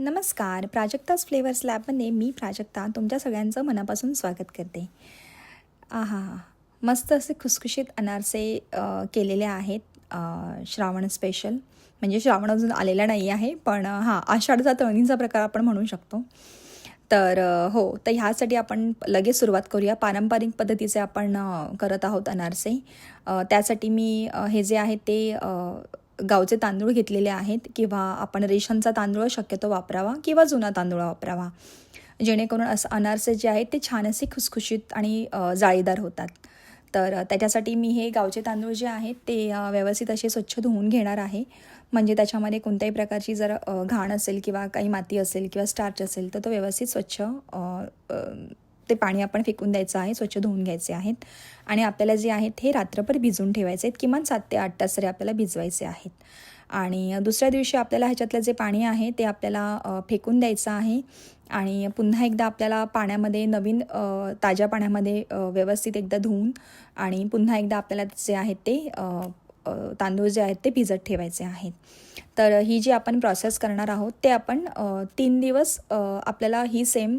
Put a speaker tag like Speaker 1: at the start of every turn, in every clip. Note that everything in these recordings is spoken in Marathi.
Speaker 1: नमस्कार. प्राजक्ताज फ्लेवर्स लॅबमध्ये मी प्राजक्ता तुमच्या सगळ्यांचं मनापासून स्वागत करते. आहा! मस्त असे खुसखुशीत अनारसे केलेले आहेत. श्रावण स्पेशल. म्हणजे श्रावण अजून आलेला नाही आहे, पण हां, आषाढचा तळणीचा प्रकार आपण म्हणू शकतो. तर हो, तर ह्यासाठी आपण लगेच सुरुवात करूया. पारंपरिक पद्धतीचे आपण करत आहोत अनारसे. त्यासाठी मी हे जे आहे ते गावचे तांदूळ घेतलेले आहेत, किंवा आपण रेशनचा तांदूळ शक्यतो वापरावा किंवा जुना तांदूळ वापरावा, जेणेकरून असं अनारसे जे आहेत ते छान असे खुसखुशीत आणि जाळीदार होतात. तर त्याच्यासाठी मी हे गावचे तांदूळ जे आहेत ते व्यवस्थित असे स्वच्छ धुवून घेणार आहे. म्हणजे त्याच्यामध्ये कोणत्याही प्रकारची जर घाण असेल किंवा काही माती असेल किंवा स्टार्च असेल तर तो व्यवस्थित स्वच्छ ते पाणी आपण फेकून द्यायचं आहे, स्वच्छ धुवून घ्यायचे आहेत. आणि आपल्याला जे आहेत हे रात्रभर भिजवून ठेवायचे आहेत, किमान 7 ते 8 तास तरी आपल्याला भिजवायचे आहेत. आणि दुसऱ्या दिवशी आपल्याला ह्याच्यातलं जे पाणी आहे ते आपल्याला फेकून द्यायचं आहे. आणि पुन्हा एकदा आपल्याला पाण्यामध्ये नवीन ताज्या पाण्यामध्ये व्यवस्थित एकदा धुवून आणि पुन्हा एकदा आपल्याला जे आहेत ते तांदूळ जे आहेत ते भिजत ठेवायचे आहेत. तर ही जी आपण प्रोसेस करणार आहोत ते आपण 3 दिवस आपल्याला ही सेम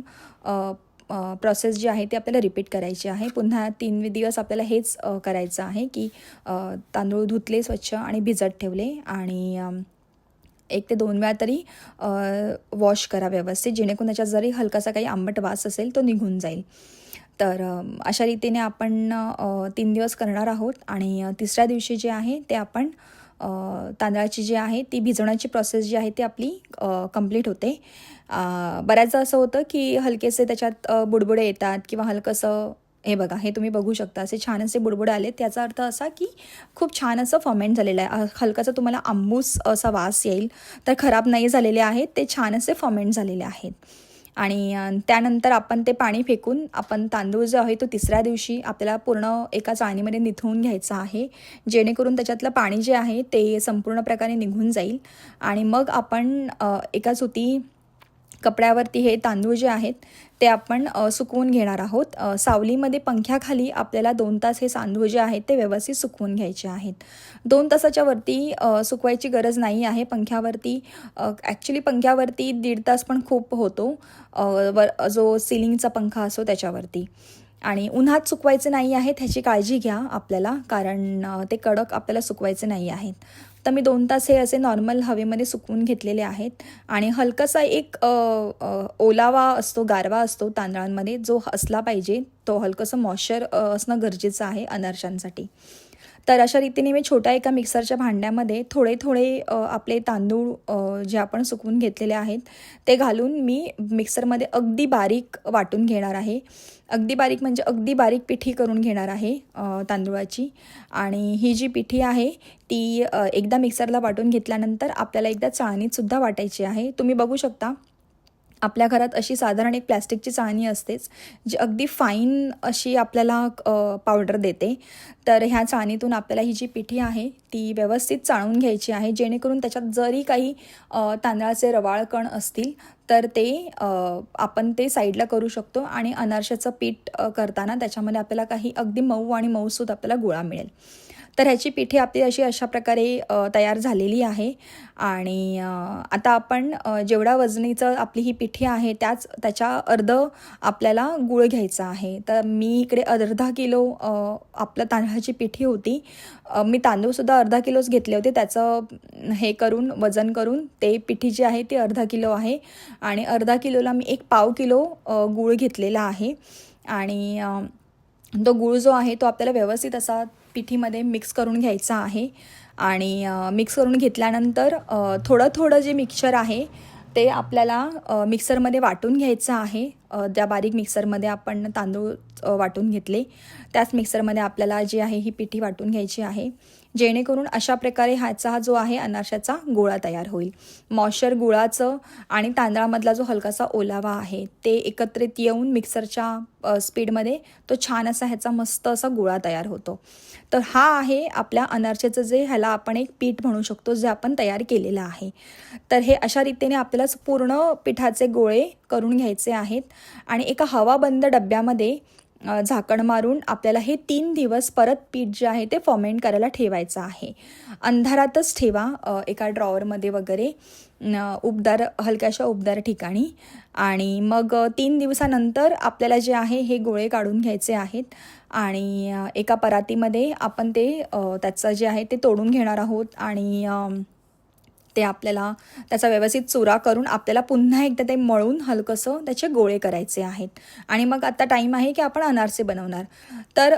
Speaker 1: प्रोसेस जी आहे ती आपल्याला रिपीट करायची आहे. पुन्हा 3 दिवस आपल्याला हेच करायचं आहे की तांदूळ धुतले स्वच्छ आणि भिजत ठेवले आणि 1 ते 2 वेळा तरी वॉश करा व्यवस्थित, जेणेकरून त्याच्यात जरी हलकासा काही आंबट वास असेल तो निघून जाईल. तर अशा रीतीने आपण 3 दिवस करणार आहोत. आणि तिसऱ्या दिवशी जे आहे ते आपण तांदळाची जी आहे ती भिजवण्याची प्रोसेस जी आहे ती आपली कंप्लीट होते. बऱ्याचदा असं होतं की हलकेसे त्याच्यात बुडबुडे येतात किंवा हलकंसं, हे बघा, हे तुम्ही बघू शकता, असे छान असे बुडबुडे आले. त्याचा अर्थ असा की खूप छान असं फर्मेंट झालेलं आहे. हलकासा तुम्हाला आंबूस असा वास येईल. तर खराब नाही झालेले आहेत, ते छान असे फर्मेंट झालेले आहेत. आणि त्यानंतर आपण ते पाणी फेकून आपण तांदूळ जो आहे तो तिसऱ्या दिवशी आपल्याला पूर्ण एका चाळणीमध्ये निथळून घ्यायचा आहे, जेणेकरून त्याच्यातलं पाणी जे आहे ते संपूर्ण प्रकारे निघून जाईल. आणि मग आपण एका सुती कपड्यावरती हे तांदूळ जे आहेत ते आपण सुकवून घेणार आहोत. सावलीमध्ये पंख्याखाली आपल्याला 2 तास हे तांदूळ जे आहेत ते व्यवस्थित सुकवून घ्यायचे आहेत. 2 तासाच्या वरती सुकवायची गरज नाही आहे. पंख्यावरती ॲक्च्युली पंख्यावरती 1.5 तास पण खूप होतो, जो सिलिंगचा पंखा असतो त्याच्यावरती. आणि उन्हात सुकवायचे नाही आहेत ह्याची काळजी घ्या आपल्याला, कारण ते कडक आपल्याला सुकवायचे नाही आहेत. तर मी 2 तास हे असे नॉर्मल हवेमध्ये सुकवून घेतलेले आहेत. आणि हलकासा एक ओलावा असतो, गारवा असतो तांदळांमध्ये, जो असला पाहिजे. तो हलकंसं मॉइश्चर असणं गरजेचं आहे अनारशांसाठी. तर अशा रीतीने मी छोट्या एका मिक्सरच्या भांड्यामध्ये थोडे थोडे आपले तांदूळ जे आपण सुकवून घेतलेले आहेत ते घालून मी मिक्सरमध्ये अगदी बारीक वाटून घेणार आहे. अगदी बारीक म्हणजे अगदी बारीक पिठी करून घेणार आहे तांदूळाची. आणि ही जी पिठी आहे ती एकदा मिक्सरला वाटून घेतल्यानंतर आपल्याला एकदा चाळणीतसुद्धा वाटायची आहे. तुम्ही बघू शकता, आपल्या घरात अशी साधारण एक प्लॅस्टिकची चाळणी असतेच, जी अगदी फाईन अशी आपल्याला पावडर देते. तर ह्या चाळणीतून आपल्याला ही जी पिठी आहे ती व्यवस्थित चाळून घ्यायची आहे, जेणेकरून त्याच्यात जरी काही तांदळाचे रवाळ कण असतील तर ते आपण ते साईडला करू शकतो. आणि अनारशाचं पीठ करताना त्याच्यामध्ये आपल्याला काही अगदी मऊ आणि मऊसूत आपल्याला गोळा मिळेल. तर ह्याची पिठी आपली अशा प्रकारे तयार झालेली आहे. आणि आता आपण जेवढ्या वजनीचं आपली ही पिठी आहे त्याच्या अर्धं आपल्याला गूळ घ्यायचा आहे. तर मी इकडे अर्धा किलो आपलं तांदळाची पिठी होती. मी तांदूळसुद्धा अर्धा किलोच घेतले होते. त्याचं हे करून वजन करून ते पिठी जी आहे ती अर्धा किलो आहे. आणि अर्धा किलोला मी 1/4 किलो गूळ घेतलेला आहे. आणि तो गूळ जो आहे तो आपल्याला व्यवस्थित असा पिठीमध्ये मिक्स करून घ्यायचा आहे. आणि मिक्स करून घेतल्यानंतर थोडं थोडं जे मिक्सचर आहे ते आपल्याला मिक्सरमध्ये वाटून घ्यायचं आहे. ज्या बारीक मिक्सरमध्ये आपण तांदूळ वाटून घेतले त्याच मिक्सरमध्ये आपल्याला जी आहे ही पिठी वाटून घ्यायची आहे, जेणेकरून अशा प्रकारे हा जो आहे अनारशाचा गोळा तयार होईल. मॉइश्चर गुळाचं आणि तांदळामधला जो हलकासा ओलावा आहे ते एकत्रित येऊन मिक्सरच्या स्पीडमध्ये तो छान असा ह्याचा मस्त असा गोळा तयार होतो. तर हा आहे आपल्या अनारशाचं जे ह्याला आपण एक पीठ म्हणू शकतो, जे आपण तयार केलेलं आहे. तर हे अशा रीतीने आपल्याला पूर्ण पिठाचे गोळे करून घ्यायचे आहेत. आणि एका हवाबंद डब्यामध्ये झाकण मारून आपल्याला हे 3 दिवस परत पीठ जे आहे ते फर्मेंट करायला ठेवायचं आहे. अंधारातच ठेवा, एका ड्रॉवरमध्ये वगैरे. उबदार हलक्याशा उबदार ठिकाणी. आणि मग 3 दिवसानंतर आपल्याला जे आहे हे गोळे काढून घ्यायचे आहेत आणि एका परातीमध्ये आपण ते त्याचं जे आहे ते तोडून घेणार आहोत आणि ते आपल्याला त्याचा व्यवस्थित चुरा करून आपल्याला पुन्हा एकदा ते मळून हलकंसं त्याचे गोळे करायचे आहेत. आणि मग आता टाईम आहे की आपण अनारसे बनवणार. तर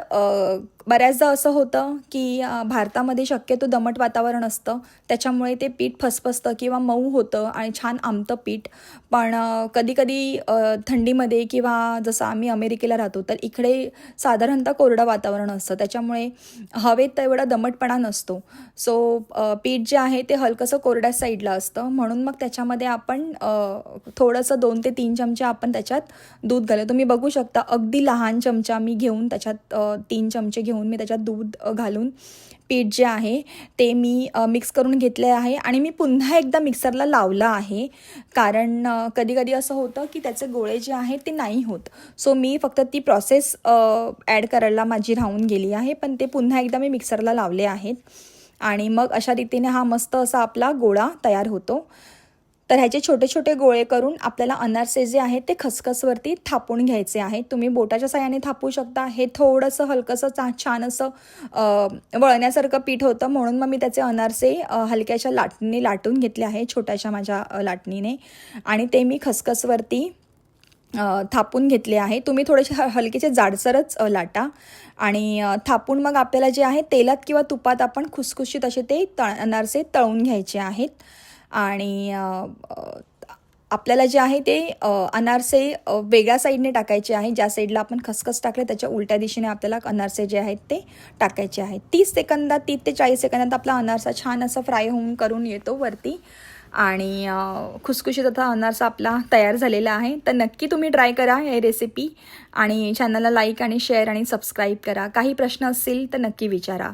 Speaker 1: बऱ्याचदा असं होतं की भारतामध्ये शक्यतो दमट वातावरण असतं, त्याच्यामुळे ते पीठ फसफसतं किंवा मऊ होतं आणि छान आंबतं पीठ. पण कधीकधी थंडीमध्ये किंवा जसं आम्ही अमेरिकेला राहतो तर इकडे साधारणतः कोरडं वातावरण असतं, त्याच्यामुळे हवेत तेवढा दमटपणा नसतो. सो पीठ जे आहे ते हलकंसं कोरड्या साईडला असतं, म्हणून मग त्याच्यामध्ये आपण थोडंसं 2 ते 3 चमचे आपण त्याच्यात दूध घालतो. तुम्ही बघू शकता अगदी लहान चमचा मी घेऊन त्याच्यात 3 चमचे घेऊन मी त्याच्यात दूध घालून पीठ जे आहे ते मी मिक्स करून घेतले आहे आणि मी पुन्हा एकदा मिक्सरला लावलं आहे, कारण कधीकधी असं होतं की त्याचे गोळे जे आहेत ते नाही होत. सो मी फक्त ती प्रोसेस ॲड करायला माझी राहून गेली आहे, पण ते पुन्हा एकदा मी मिक्सरला लावले आहेत आणि मग अशा रीतीने हा मस्त असा आपला गोळा तयार होतो. तर ह्याचे छोटे छोटे गोळे करून आपल्याला अनारसे जे आहेत ते खसखसवरती थापून घ्यायचे आहेत. तुम्ही बोटाच्या साहाय्याने थापू शकता. हे थोडंसं हलकंसं छान असं वळण्यासारखं पीठ होतं, म्हणून मग मी त्याचे अनारसे हलक्याच्या लाटणीने लाटून घेतले आहे, छोट्याशा माझ्या लाटणीने, आणि ते मी खसखसवरती थापून घेतले आहे. तुम्ही थोडेसे हलकेचे जाडसरच लाटा आणि थापून मग आपल्याला जे आहे तेलात किंवा तुपात आपण खुसखुशीत असे ते अनारसे तळून घ्यायचे आहेत. आणि आपल्याला जे आहे ते अनारसे वेगळ्या साईडने टाकायचे आहे. ज्या साईडला आपण खसखस टाकले त्याच्या उलट्या दिशेने आपल्याला अनारसे जे आहेत ते टाकायचे आहेत. 30 ते 40 सेकंदात आपला अनारसा छान असा फ्राय होऊन करून येतो वरती आणि खुसखुशीत आता अनारसा आपला तयार झालेला आहे. तर नक्की तुम्ही ट्राय करा हे रेसिपी आणि चॅनलला लाईक आणि शेअर आणि सबस्क्राईब करा. काही प्रश्न असतील तर नक्की विचारा.